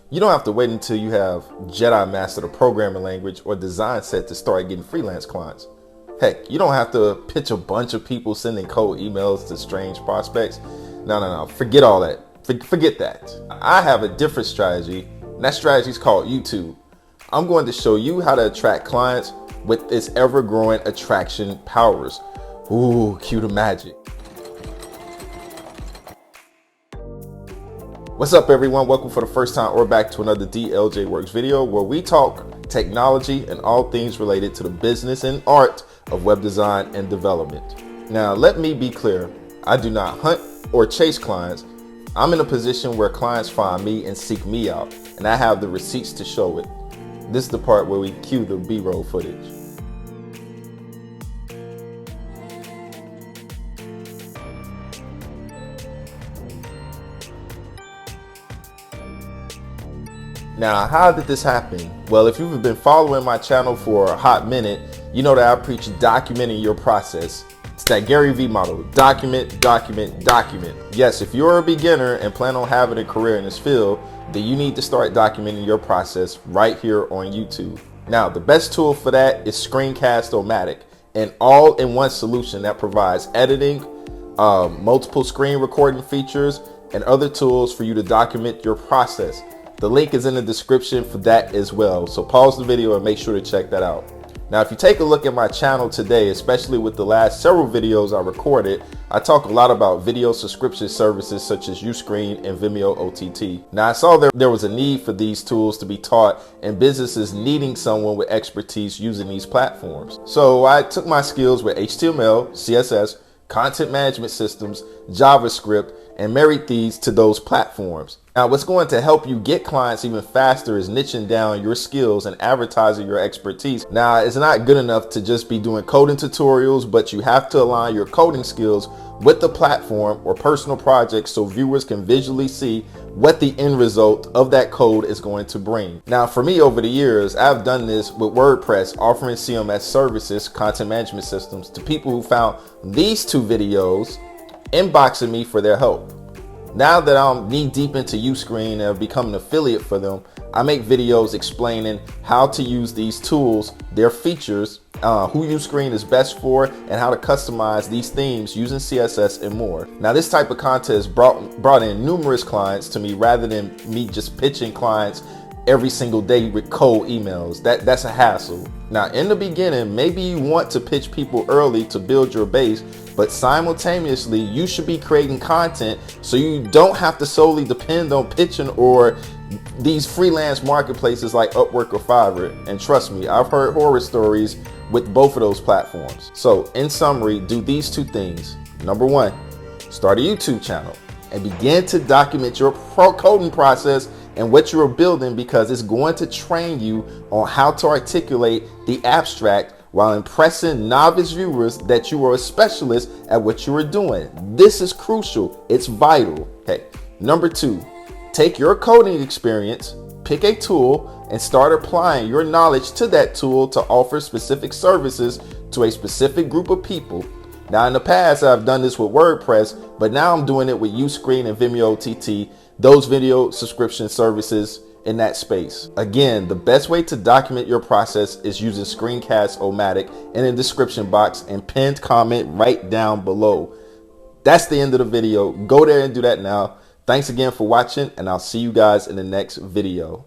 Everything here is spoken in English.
You don't have to wait until you have Jedi mastered a programming language or design set to start getting freelance clients. Heck, you don't have to pitch a bunch of people sending cold emails to strange prospects. No. Forget all that. Forget that. I have a different strategy, and that strategy is called YouTube. I'm going to show you how to attract clients with its ever-growing attraction powers. Ooh, cue the magic. What's up, everyone? Welcome for the first time or back to another DLJworks video where we talk technology and all things related to the business and art of web design and development. Now, let me be clear. I do not hunt or chase clients. I'm in a position where clients find me and seek me out, and I have the receipts to show it. This is the part where we cue the B-roll footage. Now, how did this happen? Well, if you've been following my channel for a hot minute, you know that I preach documenting your process. It's that Gary V model, document, document, document. Yes, if you're a beginner and plan on having a career in this field, then you need to start documenting your process right here on YouTube. Now, the best tool for that is screencast-o-matic, an all-in-one solution that provides editing, multiple screen recording features, and other tools for you to document your process. The link is in the description for that as well. So pause the video and make sure to check that out. Now, if you take a look at my channel today, especially with the last several videos I recorded, I talk a lot about video subscription services such as Uscreen and Vimeo OTT. Now, I saw there was a need for these tools to be taught and businesses needing someone with expertise using these platforms. So I took my skills with HTML, CSS, content management systems, JavaScript, and married these to those platforms. Now, what's going to help you get clients even faster is niching down your skills and advertising your expertise. Now, it's not good enough to just be doing coding tutorials, but you have to align your coding skills with the platform or personal projects so viewers can visually see what the end result of that code is going to bring. Now, for me, over the years, I've done this with WordPress, offering CMS services, content management systems, to people who found these two videos inboxing me for their help. Now that I'm knee deep into Uscreen and have become an affiliate for them, I make videos explaining how to use these tools, their features, who Uscreen is best for, and how to customize these themes using CSS and more. Now, this type of content has brought in numerous clients to me rather than me just pitching clients every single day with cold emails. That's a hassle. Now, in the beginning, maybe you want to pitch people early to build your base, but simultaneously, you should be creating content so you don't have to solely depend on pitching or these freelance marketplaces like Upwork or Fiverr. And trust me, I've heard horror stories with both of those platforms. So in summary, do these two things. Number one, start a YouTube channel and begin to document your coding process and what you're building, because it's going to train you on how to articulate the abstract while impressing novice viewers that you are a specialist at what you are doing. This is crucial. It's vital. Okay. Number two, take your coding experience, pick a tool, and start applying your knowledge to that tool to offer specific services to a specific group of people. Now, in the past, I've done this with WordPress, but now I'm doing it with Uscreen and Vimeo OTT, those video subscription services in that space. Again, the best way to document your process is using screencast-o-matic in the description box and pinned comment right down below. That's the end of the video. Go there and do that now. Thanks again for watching, and I'll see you guys in the next video.